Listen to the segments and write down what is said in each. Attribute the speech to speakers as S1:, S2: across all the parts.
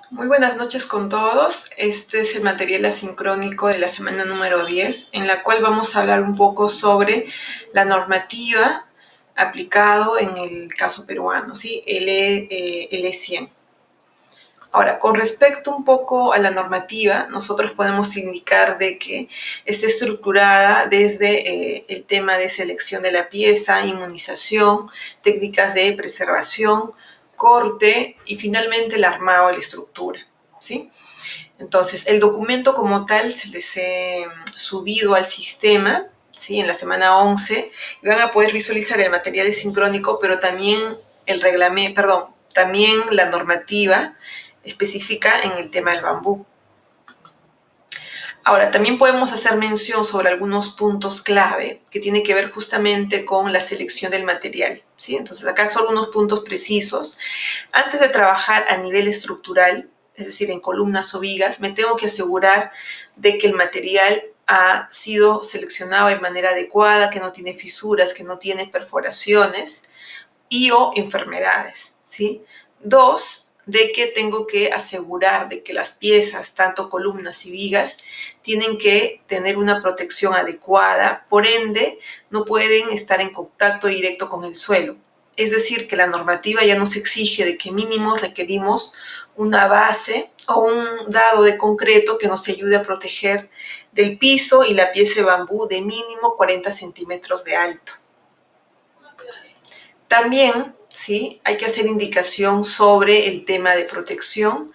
S1: Muy buenas noches con todos. Este es el material asincrónico de la semana número 10, en la cual vamos a hablar un poco sobre la normativa aplicado en el caso peruano, ¿sí? El E100. Ahora, con respecto un poco a la normativa, nosotros podemos indicar de que está estructurada desde el tema de selección de la pieza, inmunización, técnicas de preservación, corte y finalmente el armado de la estructura, ¿sí? Entonces, el documento como tal se les ha subido al sistema, ¿sí? En la semana 11 y van a poder visualizar el material sincrónico, pero también el reglamento, perdón, también la normativa específica en el tema del bambú. Ahora, también podemos hacer mención sobre algunos puntos clave que tiene que ver justamente con la selección del material, ¿sí? Entonces, acá son algunos puntos precisos. Antes de trabajar a nivel estructural, es decir, en columnas o vigas, me tengo que asegurar de que el material ha sido seleccionado de manera adecuada, que no tiene fisuras, que no tiene perforaciones y o enfermedades, ¿sí? Dos, de que tengo que asegurar de que las piezas, tanto columnas y vigas, tienen que tener una protección adecuada, por ende, no pueden estar en contacto directo con el suelo. Es decir, que la normativa ya nos exige de que mínimo requerimos una base o un dado de concreto que nos ayude a proteger del piso y la pieza de bambú de mínimo 40 centímetros de alto. También, ¿sí? Hay que hacer indicación sobre el tema de protección.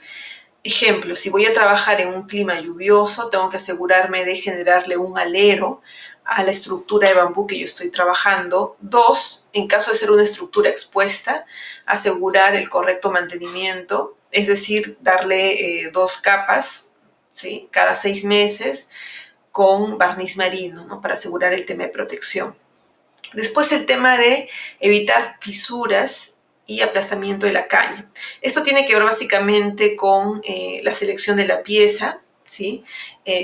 S1: Ejemplo, si voy a trabajar en un clima lluvioso, tengo que asegurarme de generarle un alero a la estructura de bambú que yo estoy trabajando. Dos, en caso de ser una estructura expuesta, asegurar el correcto mantenimiento, es decir, darle 2 capas, ¿sí? Cada 6 meses con barniz marino, ¿no? Para asegurar el tema de protección. Después el tema de evitar fisuras y aplastamiento de la caña. Esto tiene que ver básicamente con la selección de la pieza, ¿sí?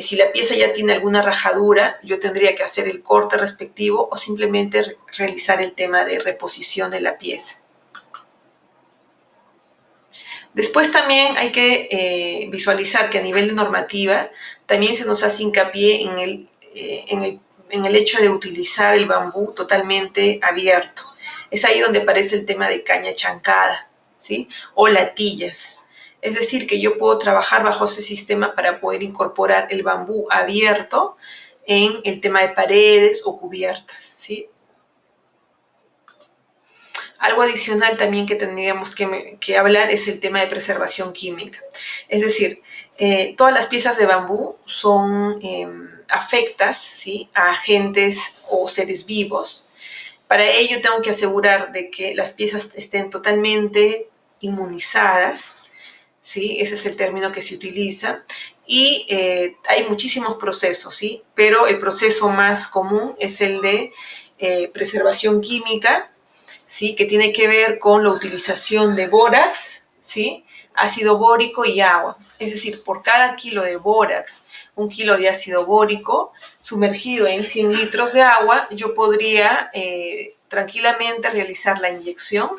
S1: Si la pieza ya tiene alguna rajadura, yo tendría que hacer el corte respectivo o simplemente realizar el tema de reposición de la pieza. Después también hay que visualizar que a nivel de normativa también se nos hace hincapié en el hecho de utilizar el bambú totalmente abierto. Es ahí donde aparece el tema de caña chancada, ¿sí? O latillas. Es decir, que yo puedo trabajar bajo ese sistema para poder incorporar el bambú abierto en el tema de paredes o cubiertas, ¿sí? Algo adicional también que tendríamos que hablar es el tema de preservación química. Es decir, todas las piezas de bambú son afectas, ¿sí? A agentes o seres vivos. Para ello tengo que asegurar de que las piezas estén totalmente inmunizadas, ¿sí? Ese es el término que se utiliza. Y hay muchísimos procesos, ¿sí? Pero el proceso más común es el de preservación química, ¿sí? Que tiene que ver con la utilización de bórax, ¿sí? Ácido bórico y agua. Es decir, por cada kilo de bórax, 1 kilo de ácido bórico, sumergido en 100 litros de agua, yo podría tranquilamente realizar la inyección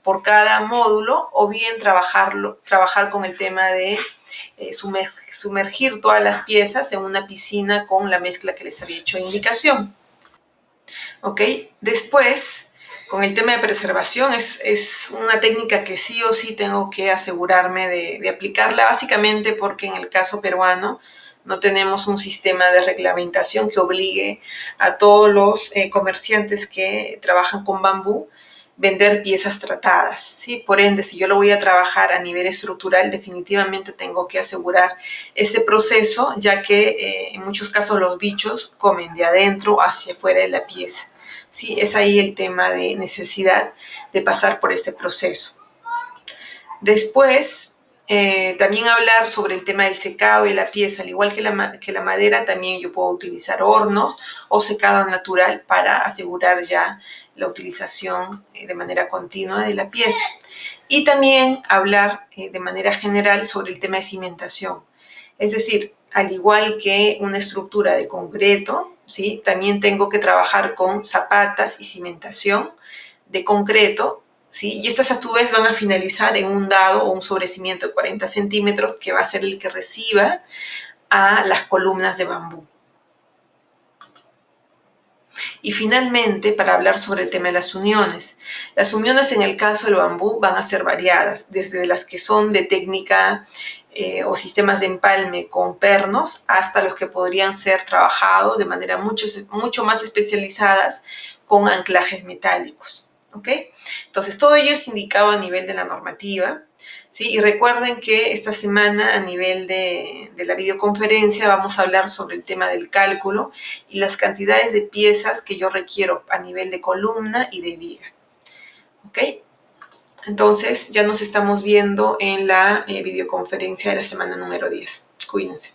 S1: por cada módulo o bien trabajar con el tema de sumergir todas las piezas en una piscina con la mezcla que les había hecho indicación. ¿Ok? Después, con el tema de preservación, es una técnica que sí o sí tengo que asegurarme de aplicarla, básicamente porque en el caso peruano no tenemos un sistema de reglamentación que obligue a todos los comerciantes que trabajan con bambú vender piezas tratadas, ¿sí? Por ende, si yo lo voy a trabajar a nivel estructural, definitivamente tengo que asegurar este proceso, ya que en muchos casos los bichos comen de adentro hacia afuera de la pieza. Sí, es ahí el tema de necesidad de pasar por este proceso. Después, también hablar sobre el tema del secado de la pieza, al igual que la madera, también yo puedo utilizar hornos o secado natural para asegurar ya la utilización de manera continua de la pieza. Y también hablar de manera general sobre el tema de cimentación. Es decir, al igual que una estructura de concreto, ¿sí? También tengo que trabajar con zapatas y cimentación de concreto, ¿sí? Y estas a tu vez van a finalizar en un dado o un sobrecimiento de 40 centímetros que va a ser el que reciba a las columnas de bambú. Y finalmente, para hablar sobre el tema de las uniones. Las uniones en el caso del bambú van a ser variadas, desde las que son de técnica o sistemas de empalme con pernos hasta los que podrían ser trabajados de manera mucho más especializadas con anclajes metálicos. ¿Ok? Entonces, todo ello es indicado a nivel de la normativa. ¿Sí? Y recuerden que esta semana a nivel de la videoconferencia vamos a hablar sobre el tema del cálculo y las cantidades de piezas que yo requiero a nivel de columna y de viga. ¿Ok? Entonces ya nos estamos viendo en la videoconferencia de la semana número 10. Cuídense.